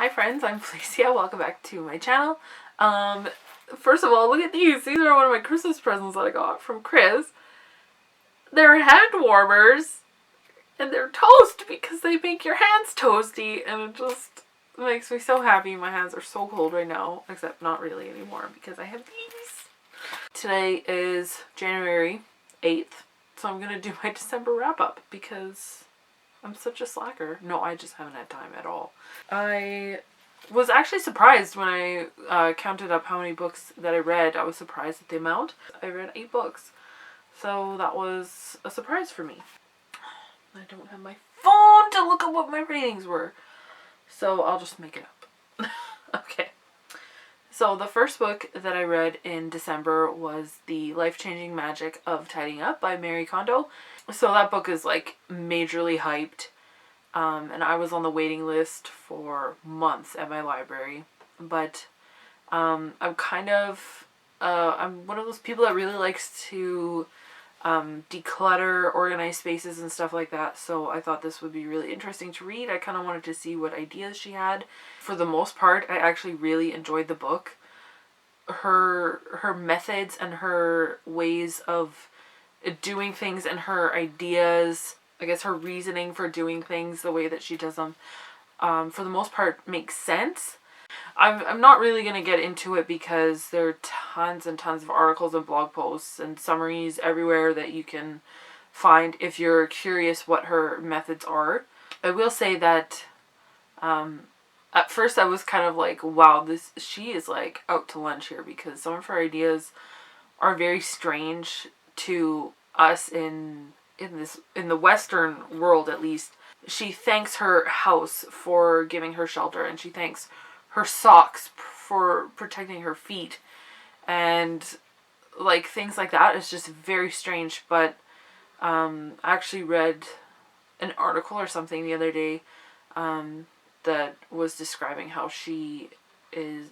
Hi friends, I'm Felicia. Welcome back to my channel. First of all, look at these. These are one of my Christmas presents that I got from Chris. They're hand warmers and they're toast because they make your hands toasty, and it just makes me so happy. My hands are so cold right now, except not really anymore because I have these. Today is January 8th, so I'm going to do my December wrap up because I'm such a slacker. No, I just haven't had time at all. I was actually surprised when I counted up how many books that I read. I was surprised at the amount. I read 8 books. So that was a surprise for me. I don't have my phone to look at what my ratings were, so I'll just make it up. Okay. So the first book that I read in December was The Life-Changing Magic of Tidying Up by Marie Kondo. So that book is like majorly hyped. And I was on the waiting list for months at my library. But I'm kind of, I'm one of those people that really likes to declutter, organize spaces and stuff like that. So I thought this would be really interesting to read. I kind of wanted to see what ideas she had. For the most part, I actually really enjoyed the book. Her methods and her ways of doing things and her ideas, I guess her reasoning for doing things the way that she does them, for the most part makes sense. I'm not really going to get into it because there are tons and tons of articles and blog posts and summaries everywhere that you can find if you're curious what her methods are. I will say that at first I was kind of like, wow, she is like out to lunch here, because some of her ideas are very strange to us in the Western world, at least. She thanks her house for giving her shelter, and she thanks her socks for protecting her feet, and like things like that. It's just very strange. But I actually read an article or something the other day that was describing how she is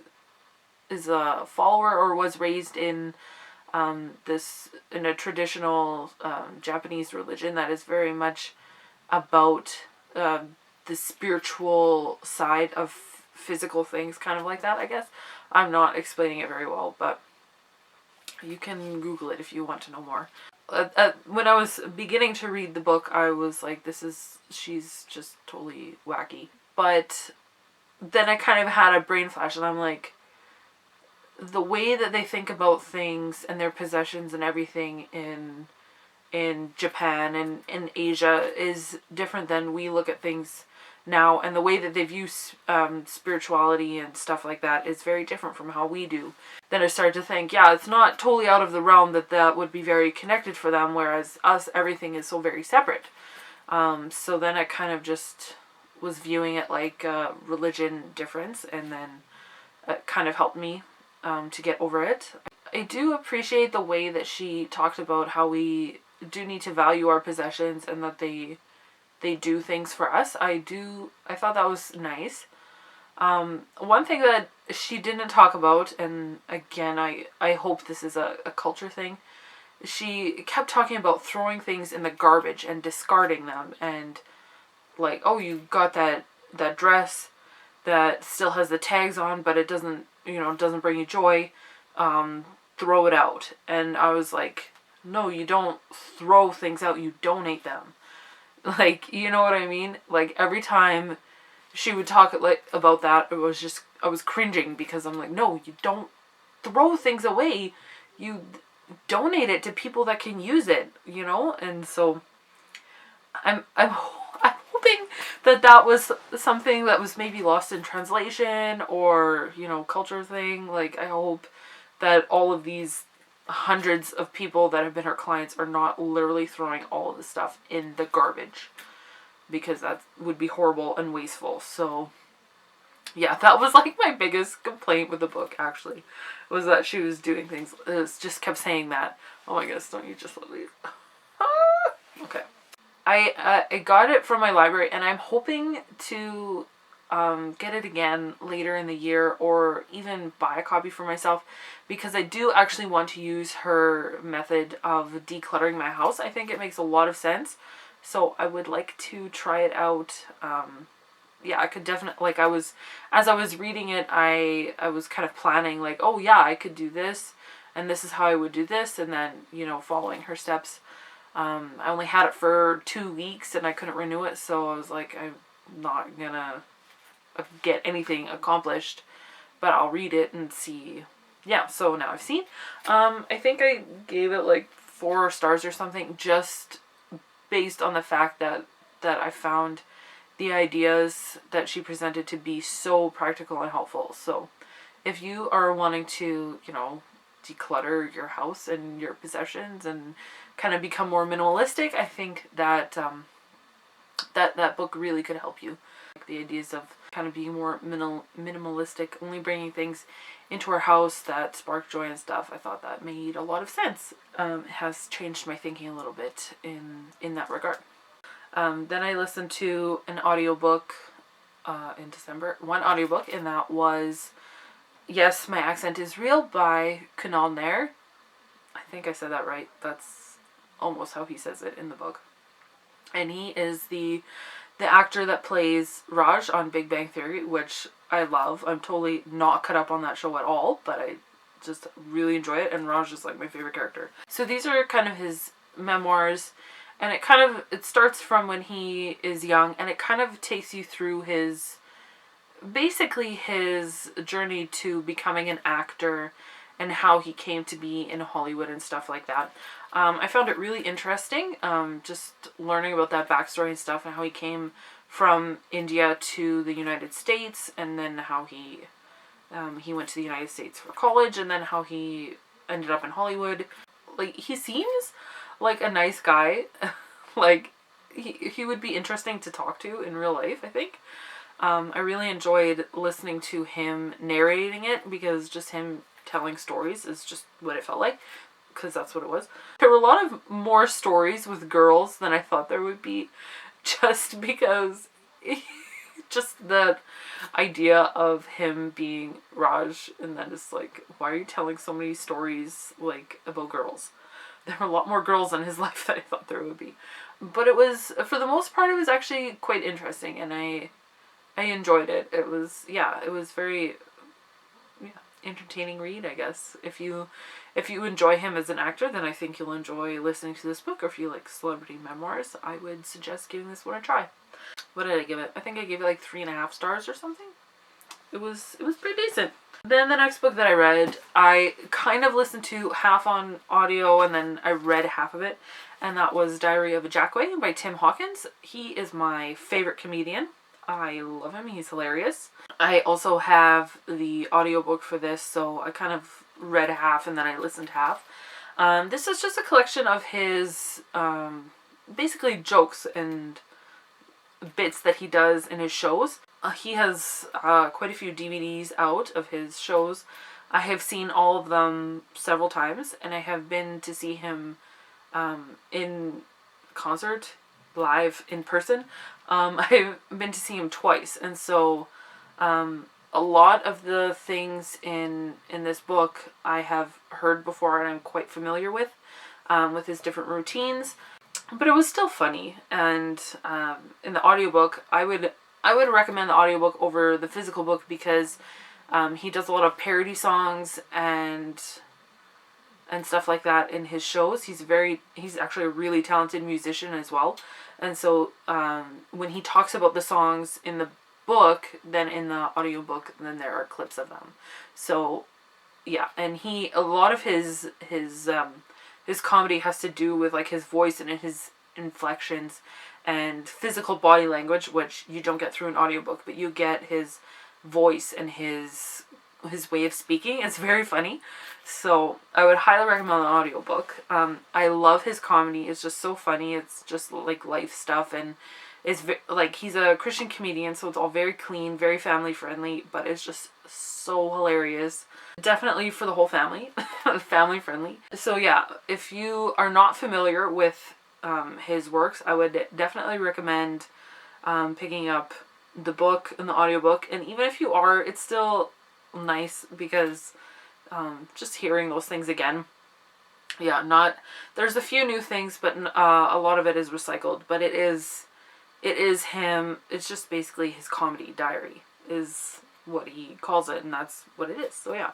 a follower, or was raised in in a traditional Japanese religion that is very much about the spiritual side of physical things, kind of like that, I guess. I'm not explaining it very well, but you can Google it if you want to know more. When I was beginning to read the book, I was like, she's just totally wacky. But then I kind of had a brain flash, and I'm like, the way that they think about things and their possessions and everything in Japan and in Asia is different than we look at things now, and the way that they view spirituality and stuff like that is very different from how we do. Then I started to think, yeah, it's not totally out of the realm that would be very connected for them, whereas us, everything is so very separate. So then I kind of just was viewing it like a religion difference, and then it kind of helped me to get over it. I do appreciate the way that she talked about how we do need to value our possessions, and that they do things for us. I thought that was nice. One thing that she didn't talk about, and again, I hope this is a culture thing, she kept talking about throwing things in the garbage and discarding them, and like, oh, you got that dress that still has the tags on, but it doesn't bring you joy, throw it out. And I was like, no, you don't throw things out, you donate them. Like, you know what I mean? Like, every time she would talk like about that, it was just, I was cringing, because I'm like, no, you don't throw things away, you donate it to people that can use it, And so I'm hoping that was something that was maybe lost in translation, or culture thing. Like, I hope that all of these hundreds of people that have been her clients are not literally throwing all of the stuff in the garbage, because that would be horrible and wasteful. So yeah, that was like my biggest complaint with the book, actually, was that she was doing things, just kept saying that. Oh my goodness, don't you just let me okay. I got it from my library, and I'm hoping to get it again later in the year, or even buy a copy for myself, because I do actually want to use her method of decluttering my house. I think it makes a lot of sense, so I would like to try it out yeah, I could definitely, like, as I was reading it, I was kind of planning, like, oh yeah, I could do this, and this is how I would do this, and then, you know, following her steps. I only had it for 2 weeks, and I couldn't renew it, so I was like, I'm not gonna get anything accomplished, but I'll read it and see. Yeah, so now I've seen. I think I gave it like 4 stars or something, just based on the fact that I found the ideas that she presented to be so practical and helpful. So if you are wanting to, you know, declutter your house and your possessions and kind of become more minimalistic, I think that that book really could help you. Like the ideas of kind of being more minimalistic, only bringing things into our house that spark joy and stuff. I thought that made a lot of sense. It has changed my thinking a little bit in that regard. Then I listened to an audiobook in December. One audiobook, and that was Yes, My Accent is Real by Kunal Nair. I think I said that right. That's almost how he says it in the book. And he is the actor that plays Raj on Big Bang Theory, which I love. I'm totally not cut up on that show at all, but I just really enjoy it, and Raj is like my favorite character. So these are kind of his memoirs, and it starts from when he is young, and it kind of takes you through basically his journey to becoming an actor and how he came to be in Hollywood and stuff like that. I found it really interesting, just learning about that backstory and stuff, and how he came from India to the United States, and then how he went to the United States for college, and then how he ended up in Hollywood. Like, he seems like a nice guy. Like, he would be interesting to talk to in real life, I think. I really enjoyed listening to him narrating it, because just him telling stories is just what it felt like, because that's what it was. There were a lot of more stories with girls than I thought there would be, just because just the idea of him being Raj, and then it's like, why are you telling so many stories like about girls? There were a lot more girls in his life than I thought there would be. But it was, for the most part, it was actually quite interesting, and I enjoyed it. It was very entertaining read, I guess. If you enjoy him as an actor, then I think you'll enjoy listening to this book. Or if you like celebrity memoirs, I would suggest giving this one a try. What did I give it? I think I gave it like 3.5 stars or something. It was pretty decent. Then the next book that I read, I kind of listened to half on audio, and then I read half of it, and that was Diary of a Jackal by Tim Hawkins. He is my favorite comedian. I love him. He's hilarious. I also have the audiobook for this, so I kind of read half and then I listened half. This is just a collection of his basically jokes and bits that he does in his shows. He has quite a few DVDs out of his shows. I have seen all of them several times, and I have been to see him in concert, live, in person. I've been to see him twice, and so a lot of the things in this book I have heard before and I'm quite familiar with his different routines, but it was still funny. And in the audiobook, I would recommend the audiobook over the physical book, because he does a lot of parody songs and stuff like that in his shows. He's actually a really talented musician as well. And so when he talks about the songs in the book, then in the audiobook, then there are clips of them. So yeah, and a lot of his comedy has to do with like his voice and his inflections and physical body language, which you don't get through an audiobook, but you get his voice and his way of speaking. It's very funny. So I would highly recommend the audiobook. I love his comedy. It's just so funny. It's just like life stuff, and it's like, he's a Christian comedian, so it's all very clean, very family friendly, but it's just so hilarious. Definitely for the whole family. Family friendly. So yeah, if you are not familiar with his works, I would definitely recommend picking up the book and the audiobook. And even if you are, it's still nice, because just hearing those things again, there's a few new things, but a lot of it is recycled, but it is it is him. It's just basically his comedy diary is what he calls it, and that's what it is. So yeah,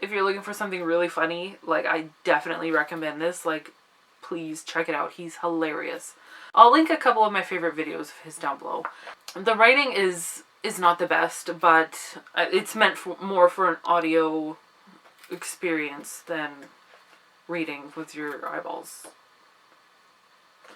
if you're looking for something really funny, like, I definitely recommend this. Like, please check it out. He's hilarious. I'll link a couple of my favorite videos of his down below. The writing is not the best, but it's meant for more for an audio experience than reading with your eyeballs.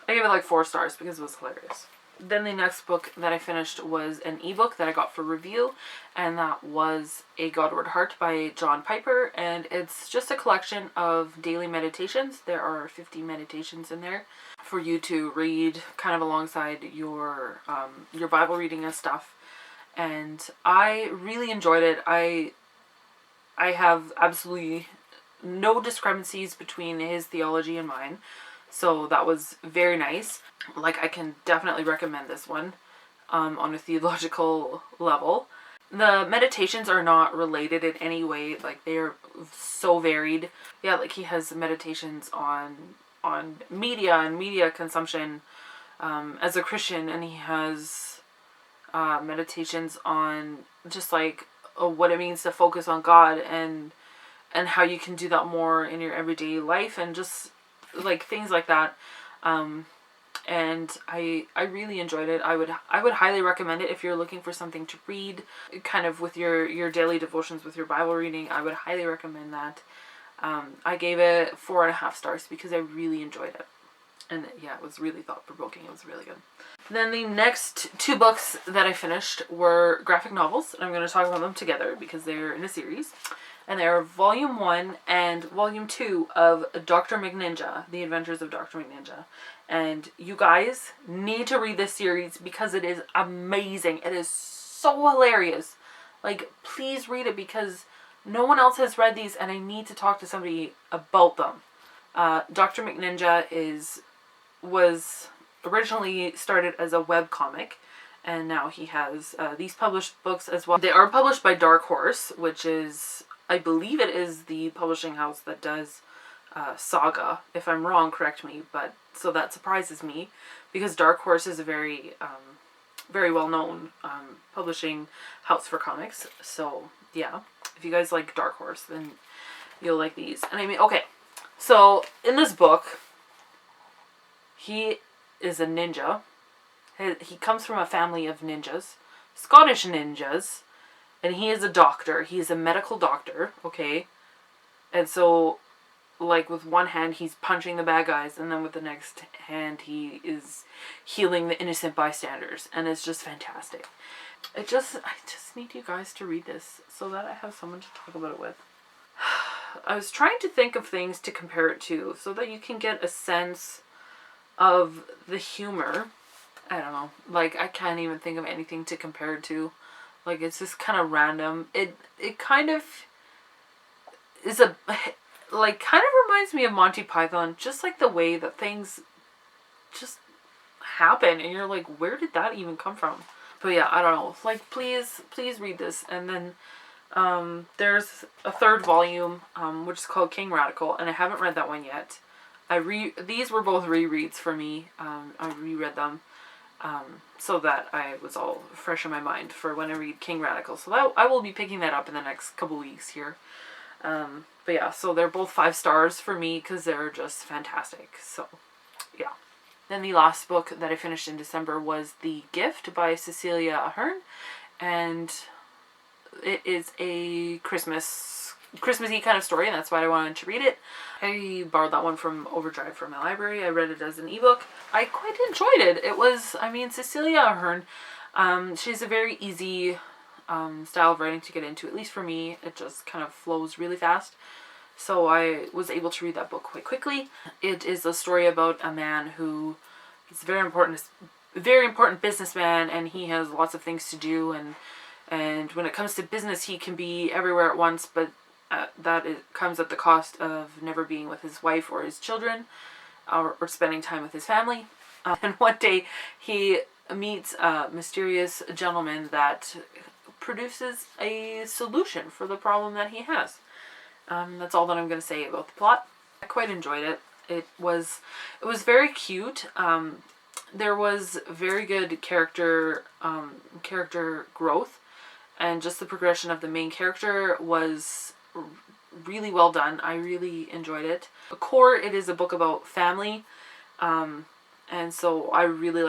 I gave it like 4 stars because it was hilarious. Then the next book that I finished was an ebook that I got for review, and that was A Godward Heart by John Piper, and it's just a collection of daily meditations. There are 50 meditations in there for you to read kind of alongside your Bible reading and stuff. And I really enjoyed it. I have absolutely no discrepancies between his theology and mine. So that was very nice. Like, I can definitely recommend this one on a theological level. The meditations are not related in any way. Like, they are so varied. Yeah, like, he has meditations on media and media consumption as a Christian, and he has meditations on just like what it means to focus on God and how you can do that more in your everyday life, and just like things like that. And I really enjoyed it. I would highly recommend it if you're looking for something to read kind of with your daily devotions, with your Bible reading. I would highly recommend that. I gave it 4.5 stars because I really enjoyed it. And yeah, it was really thought-provoking. It was really good. Then the next 2 books that I finished were graphic novels, and I'm going to talk about them together because they're in a series. And they are Volume 1 and Volume 2 of Dr. Mcninja, The Adventures of Dr. Mcninja. And you guys need to read this series because it is amazing. It is so hilarious. Like, please read it because no one else has read these, and I need to talk to somebody about them. Dr. Mcninja was originally started as a webcomic, and now he has these published books as well. They are published by Dark Horse, which is, I believe it is the publishing house that does Saga. If I'm wrong, correct me, but so that surprises me because Dark Horse is a very well-known publishing house for comics. So yeah, if you guys like Dark Horse, then you'll like these. And I mean, okay, so in this book, he is a ninja. He comes from a family of ninjas, Scottish ninjas, and he is a doctor. He is a medical doctor, okay? And so, like, with one hand, he's punching the bad guys, and then with the next hand, he is healing the innocent bystanders. And it's just fantastic. I just need you guys to read this so that I have someone to talk about it with. I was trying to think of things to compare it to so that you can get a sense of the humor. I don't know. Like, I can't even think of anything to compare it to. Like, it's just kind of random. It kind of is kind of reminds me of Monty Python. Just like the way that things just happen. And you're like, where did that even come from? But yeah, I don't know. Like, please read this. And then there's a 3rd volume, which is called King Radical. And I haven't read that one yet. These were both rereads for me. I reread them. So that I was all fresh in my mind for when I read King Radical. So I will be picking that up in the next couple weeks here. But yeah, so they're both 5 stars for me because they're just fantastic. So yeah. Then the last book that I finished in December was The Gift by Cecilia Ahern. And it is a Christmassy kind of story, and that's why I wanted to read it. I borrowed that one from Overdrive from my library. I read it as an ebook. I quite enjoyed it. It was, I mean, Cecilia Ahern, she's a very easy style of writing to get into, at least for me. It just kind of flows really fast. So I was able to read that book quite quickly. It is a story about a man who is a very important businessman, and he has lots of things to do, and when it comes to business, he can be everywhere at once, but comes at the cost of never being with his wife or his children, or spending time with his family. And one day he meets a mysterious gentleman that produces a solution for the problem that he has. That's all that I'm going to say about the plot. I quite enjoyed it. It was very cute. There was very good character growth, and just the progression of the main character was really well done. I really enjoyed it. The core, it is a book about family, and so I really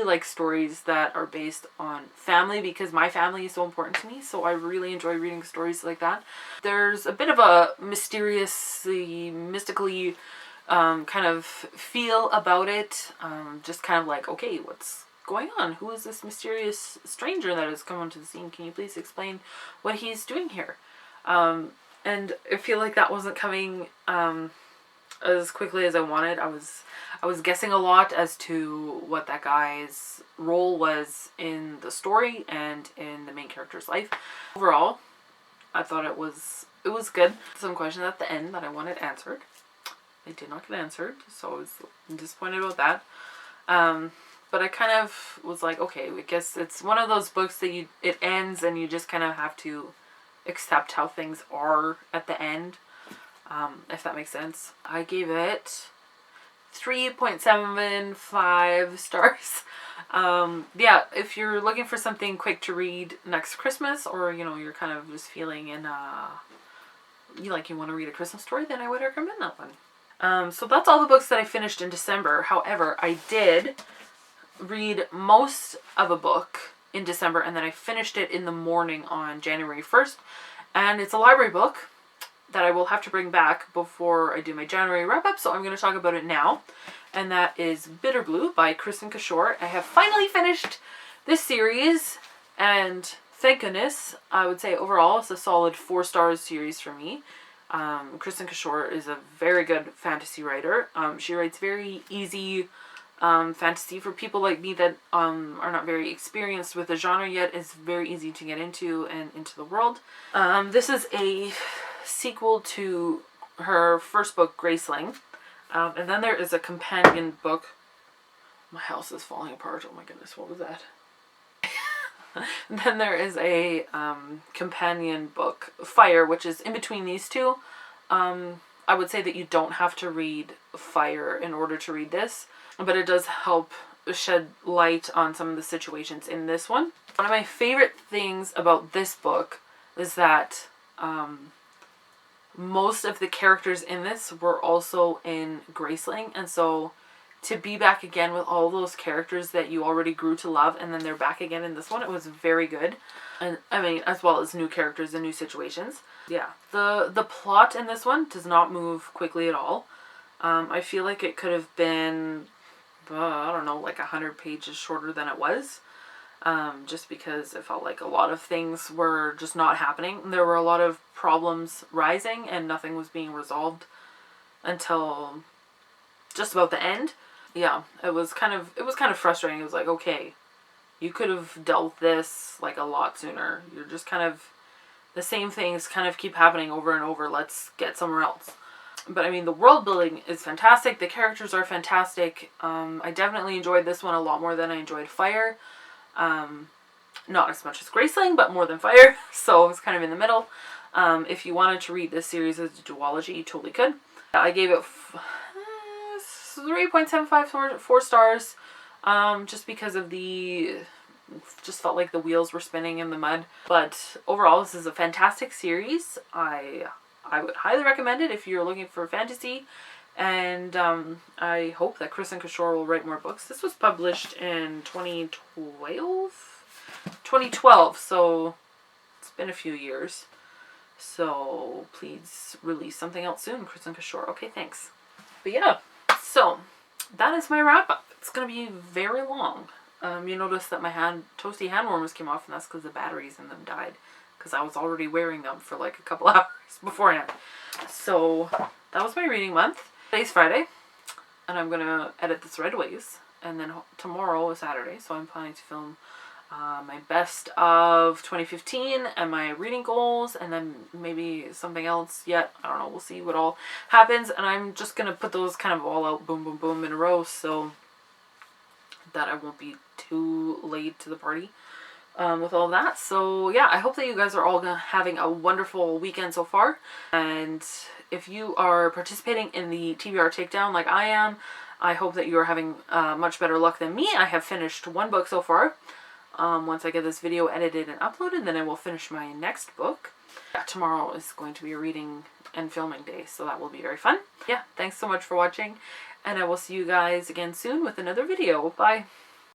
like stories that are based on family, because my family is so important to me. So I really enjoy reading stories like that. There's a bit of a mystically kind of feel about it. Just kind of like, okay, what's going on? Who is this mysterious stranger that has come onto the scene? Can you please explain what he's doing here? And I feel like that wasn't coming as quickly as I wanted. I was guessing a lot as to what that guy's role was in the story and in the main character's life. Overall, I thought it was good. Some questions at the end that I wanted answered, they did not get answered, so I was disappointed about that. But I kind of was like, okay, I guess it's one of those books that it ends and you just kind of have to accept how things are at the end, if that makes sense. I gave it 3.75 stars. Yeah, if you're looking for something quick to read next Christmas, or you're kind of just feeling in you want to read a Christmas story, then I would recommend that one. So that's all the books that I finished in December. However, I did read most of a book in December, and then I finished it in the morning on January 1st. And it's a library book that I will have to bring back before I do my January wrap-up, so I'm going to talk about it now. And that is Bitterblue by Kristen Cashore. I have finally finished this series, and thank goodness. I would say overall it's a solid 4 stars series for me. Kristen Cashore is a very good fantasy writer. She writes very easy fantasy for people like me that are not very experienced with the genre yet. It's very easy to get into and into the world. This is a sequel to her first book, Graceling. And then there is a companion book. My house is falling apart. Oh my goodness, what was that? Then there is a companion book, Fire, which is in between these two. I would say that you don't have to read Fire in order to read this, but it does help shed light on some of the situations in this one. One of my favorite things about this book is that most of the characters in this were also in Graceling, and so to be back again with all those characters that you already grew to love, and then they're back again in this one, it was very good. And I mean, as well as new characters and new situations. Yeah, the plot in this one does not move quickly at all. I feel like it could have been, I don't know, like 100 pages shorter than it was. Just because it felt like a lot of things were just not happening. There were a lot of problems rising and nothing was being resolved until just about the end. Yeah, it was kind of frustrating. It was like, okay, you could have dealt with this like a lot sooner. You're just kind of, the same things kind of keep happening over and over. Let's get somewhere else. But I mean, the world building is fantastic. The characters are fantastic. I definitely enjoyed this one a lot more than I enjoyed Fire. Not as much as Graceling, but more than Fire. So it's kind of in the middle. If you wanted to read this series as a duology, you totally could. I gave it 3.75 4 stars. Just because of just felt like the wheels were spinning in the mud. But overall, this is a fantastic series. I would highly recommend it if you're looking for fantasy. And I hope that Kristen Cashore will write more books. This was published in 2012, so it's been a few years. So please release something else soon, Kristen Cashore. Okay, thanks. But yeah, so that is my wrap up. It's going to be very long. You notice that my toasty hand warmers came off, and that's because the batteries in them died. Because I was already wearing them for like a couple hours beforehand. So that was my reading month. Today's Friday, and I'm going to edit this right away. And then tomorrow is Saturday, so I'm planning to film my best of 2015 and my reading goals, and then maybe something else yet. I don't know. We'll see what all happens. And I'm just going to put those kind of all out, boom, boom, boom, in a row, so that I won't be too late to the party with all that. So yeah, I hope that you guys are all having a wonderful weekend so far. And if you are participating in the TBR takedown like I am, I hope that you are having much better luck than me. I have finished one book so far. Once I get this video edited and uploaded, then I will finish my next book. Yeah, tomorrow is going to be a reading and filming day, so that will be very fun. Yeah, thanks so much for watching, and I will see you guys again soon with another video. Bye!